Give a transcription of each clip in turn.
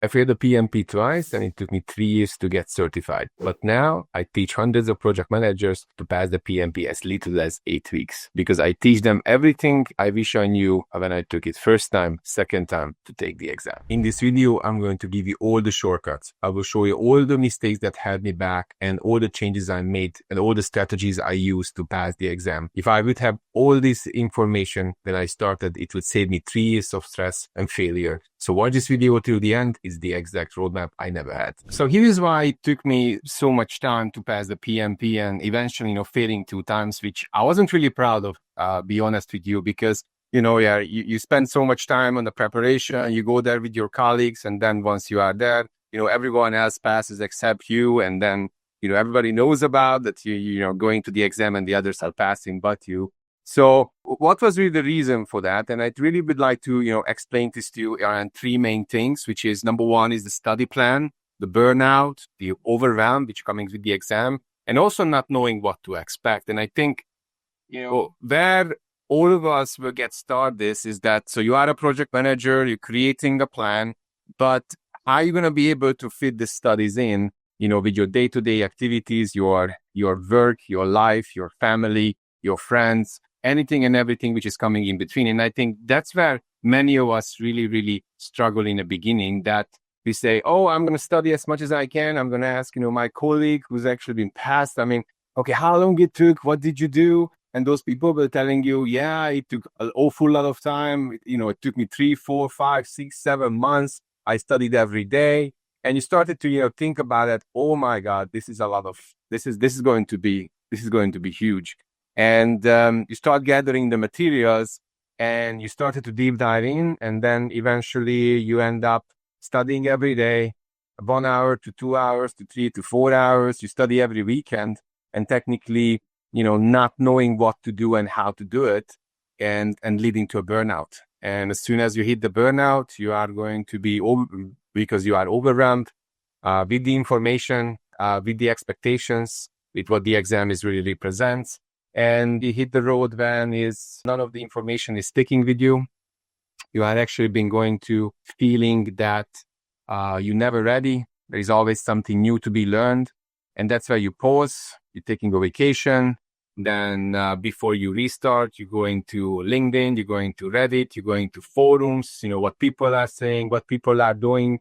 I failed the PMP twice, and it took me 3 years to get certified. But now I teach hundreds of project managers to pass the PMP as little as 8 weeks, because I teach them everything I wish I knew when I took it first time, second time to take the exam. In this video, I'm going to give you all the shortcuts. I will show you all the mistakes that held me back and all the changes I made and all the strategies I used to pass the exam. If I would have all this information when I started, it would save me 3 years of stress and failure. So watch this video till the end. It's the exact roadmap I never had. So here is why it took me so much time to pass the PMP and eventually, failing 2 times, which I wasn't really proud of, be honest with you, because, you spend so much time on the preparation and you go there with your colleagues. And then once you are there, everyone else passes except you. And then, everybody knows about that you're going to the exam and the others are passing but you. So what was really the reason for that? And I really would like to, explain this to you around 3 main things, which is number 1 is the study plan, the burnout, the overwhelm, which comes with the exam, and also not knowing what to expect. And I think, where all of us will get started is that, so you are a project manager, you're creating a plan, but how are you going to be able to fit the studies in, with your day-to-day activities, your work, your life, your family, your friends, anything and everything which is coming in between. And I think that's where many of us really, really struggle in the beginning, that we say, oh, I'm going to study as much as I can. I'm going to ask, my colleague who's actually been passed, okay, how long it took? What did you do? And those people were telling you, yeah, it took an awful lot of time. It took me 3, 4, 5, 6, 7 months. I studied every day. And you started to, think about it. Oh my God, this is going to be huge. And you start gathering the materials and you started to deep dive in. And then eventually you end up studying every day, 1 hour to 2 hours to 3 to 4 hours. You study every weekend and technically, not knowing what to do and how to do it, and leading to a burnout. And as soon as you hit the burnout, you are going to be because you are overwhelmed with the information, with the expectations, with what the exam is really represents. And you hit the road when none of the information is sticking with you. You are actually been going to feeling that you're never ready. There is always something new to be learned. And that's where you pause, you're taking a vacation. Then before you restart, you're going to LinkedIn, you're going to Reddit, you're going to forums, what people are saying, what people are doing.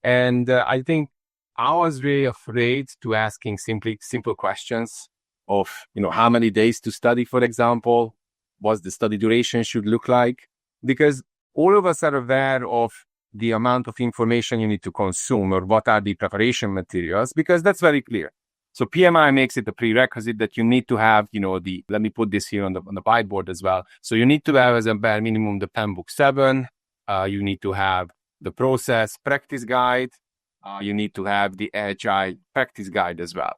And I think I was really afraid to asking simple questions of, how many days to study, for example, what the study duration should look like, because all of us are aware of the amount of information you need to consume or what are the preparation materials, because that's very clear. So PMI makes it a prerequisite that you need to have, let me put this here on the whiteboard as well. So you need to have as a bare minimum the PEM book 7. You need to have the process practice guide. You need to have the agile practice guide as well.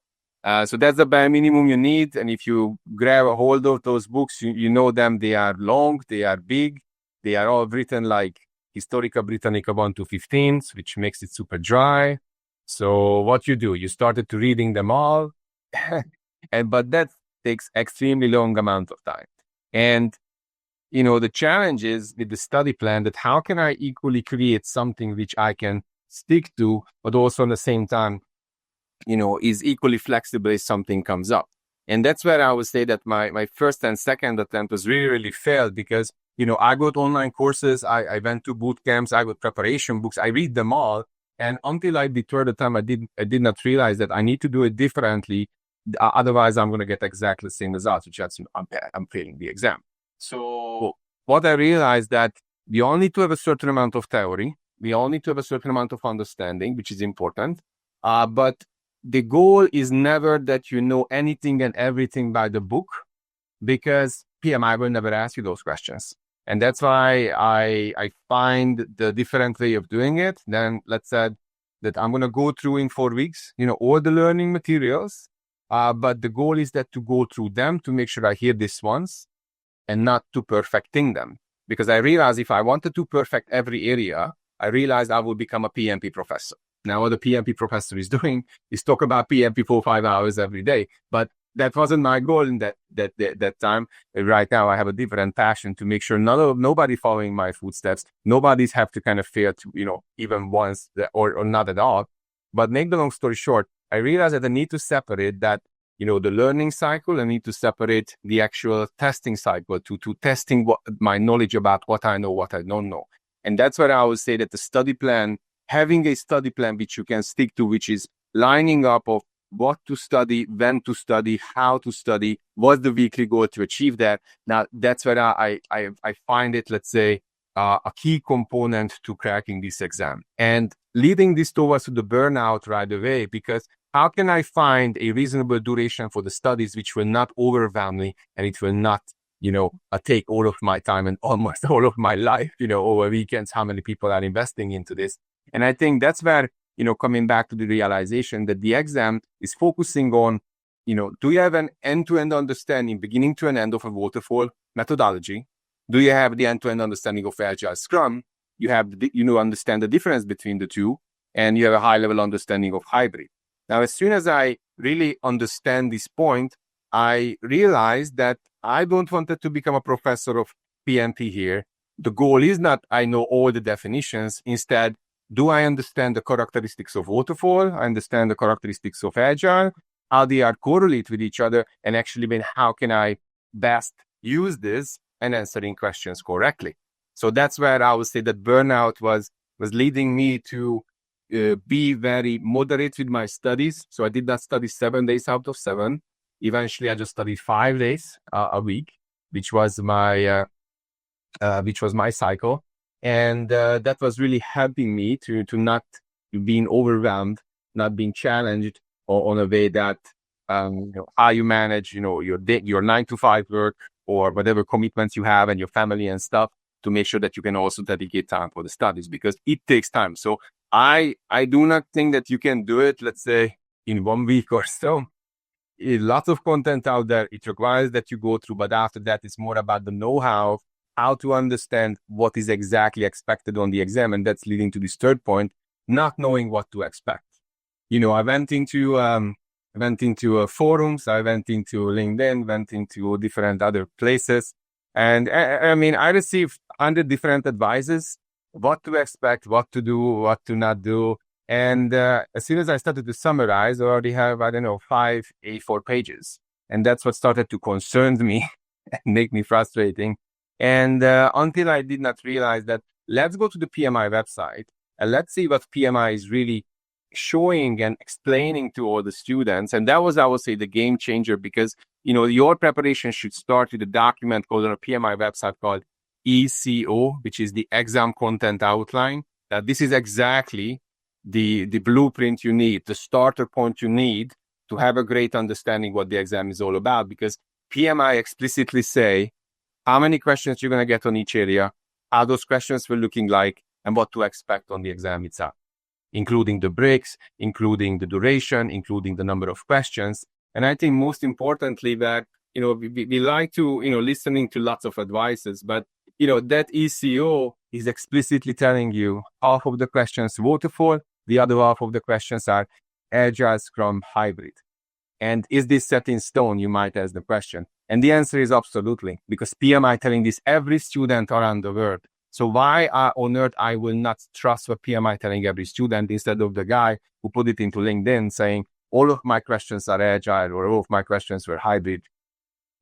So that's the bare minimum you need. And if you grab a hold of those books, you know them, they are long, they are big. They are all written like Historica Britannica 1 to 15, which makes it super dry. So what you do, you started to reading them all, but that takes extremely long amount of time. And, the challenge is with the study plan that how can I equally create something which I can stick to, but also at the same time, is equally flexible if something comes up. And that's where I would say that my first and second attempt was really, really failed, because, I got online courses, I went to boot camps, I got preparation books, I read them all. And until I did third time, I did not realize that I need to do it differently. Otherwise, I'm going to get exactly the same results, which is I'm failing the exam. So what I realized that we all need to have a certain amount of theory. We all need to have a certain amount of understanding, which is important. But the goal is never that you know anything and everything by the book, because PMI will never ask you those questions. And that's why I find the different way of doing it. Then let's say that I'm going to go through in 4 weeks, all the learning materials. But the goal is that to go through them to make sure I hear this once and not to perfecting them. Because I realized if I wanted to perfect every area, I realized I would become a PMP professor. Now, what the PMP professor is doing is talk about PMP for 5 hours every day. But that wasn't my goal in that time. Right now, I have a different passion to make sure nobody following my footsteps, nobody's have to kind of fail to, even once or not at all. But make the long story short, I realized that I need to separate that, the learning cycle. I need to separate the actual testing cycle to testing my knowledge about what I know, what I don't know. And that's where I would say that the study plan, having a study plan which you can stick to, which is lining up of what to study, when to study, how to study, what's the weekly goal to achieve that. Now, that's where I find it, let's say, a key component to cracking this exam. And leading this towards the burnout right away, because how can I find a reasonable duration for the studies which will not overwhelm me and it will not, take all of my time and almost all of my life, over weekends, how many people are investing into this. And I think that's where, coming back to the realization that the exam is focusing on, do you have an end-to-end understanding, beginning to an end of a waterfall methodology? Do you have the end-to-end understanding of Agile Scrum? You have, understand the difference between the two, and you have a high-level understanding of hybrid. Now, as soon as I really understand this point, I realized that I don't want to become a professor of PMP here. The goal is not I know all the definitions. Instead, do I understand the characteristics of waterfall? I understand the characteristics of Agile, how they are correlate with each other, and actually how can I best use this and answering questions correctly. So that's where I would say that burnout was leading me to be very moderate with my studies. So I did not study 7 days out of 7. Eventually, I just studied 5 days a week, which was my cycle, and that was really helping me to not being overwhelmed, not being challenged, or on a way that how you manage your 9 to 5 work or whatever commitments you have and your family and stuff, to make sure that you can also dedicate time for the studies, because it takes time. So I do not think that you can do it, let's say, in 1 week or so. Lots of content out there. It requires that you go through, but after that, it's more about the know-how, how to understand what is exactly expected on the exam. And that's leading to this third point, not knowing what to expect. I went into forums, I went into LinkedIn, went into different other places. And I received 100 different advices, what to expect, what to do, what to not do. And as soon as I started to summarize, I already have, 5 A4 pages. And that's what started to concern me and make me frustrating. And until I did not realize that, let's go to the PMI website and let's see what PMI is really showing and explaining to all the students. And that was, I would say, the game changer, because, your preparation should start with a document called on a PMI website called ECO, which is the exam content outline. That this is exactly the blueprint you need, the starter point you need to have a great understanding what the exam is all about, because PMI explicitly say how many questions you're going to get on each area, how those questions were looking like, and what to expect on the exam itself, including the breaks, including the duration, including the number of questions. And I think most importantly that, we like to, listening to lots of advices, but, that ECO is explicitly telling you half of the questions waterfall, the other half of the questions are Agile, Scrum, hybrid. And is this set in stone? You might ask the question. And the answer is absolutely, because PMI telling this every student around the world. So why on earth I will not trust what PMI telling every student instead of the guy who put it into LinkedIn saying, all of my questions are Agile or all of my questions were hybrid.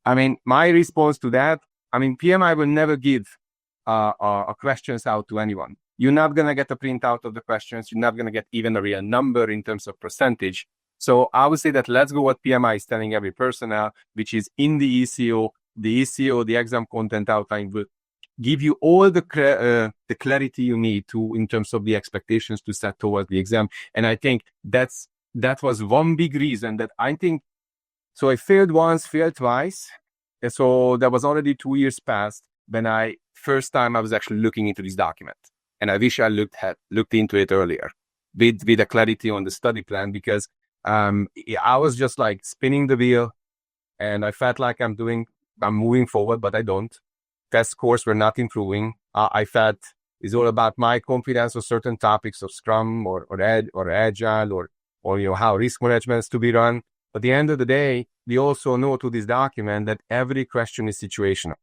My response to that, PMI will never give questions out to anyone. You're not going to get a printout of the questions. You're not going to get even a real number in terms of percentage. So I would say that let's go what PMI is telling every person now, which is in the ECO. The ECO, the exam content outline, will give you all the clarity you need to in terms of the expectations to set towards the exam. And I think that was one big reason that I think. So I failed once, failed twice. And so that was already 2 years past when first time I was actually looking into this document. And I wish I looked into it earlier with a clarity on the study plan, because I was just like spinning the wheel and I felt like I'm moving forward, but I don't. Test scores were not improving. I felt it's all about my confidence on certain topics of Scrum or Agile or how risk management is to be run. But at the end of the day, we also know through this document that every question is situational.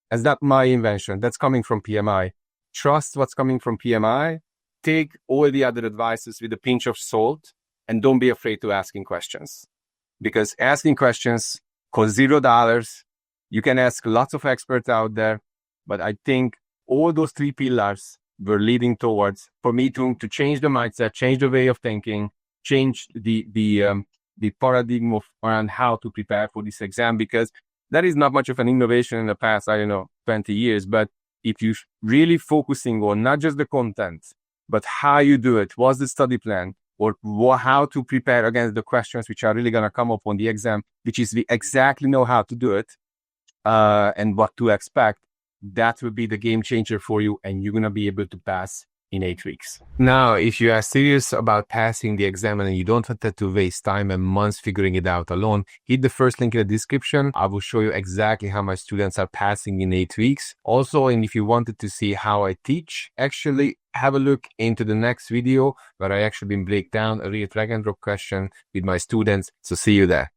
That's not my invention. That's coming from PMI. Trust what's coming from PMI. Take all the other advices with a pinch of salt and don't be afraid to asking questions. Because asking questions costs $0. You can ask lots of experts out there, but I think all those three pillars were leading towards, for me to change the mindset, change the way of thinking, change the paradigm around how to prepare for this exam, because that is not much of an innovation in the past, 20 years. But if you're really focusing on not just the content, but how you do it, what's the study plan, or how to prepare against the questions which are really going to come up on the exam, which is we exactly know how to do it and what to expect, that will be the game changer for you, and you're going to be able to pass in 8 weeks. Now, if you are serious about passing the exam and you don't want to waste time and months figuring it out alone, hit the first link in the description. I will show you exactly how my students are passing in 8 weeks. Also, and if you wanted to see how I teach, actually have a look into the next video where I actually break down a real drag and drop question with my students. So see you there.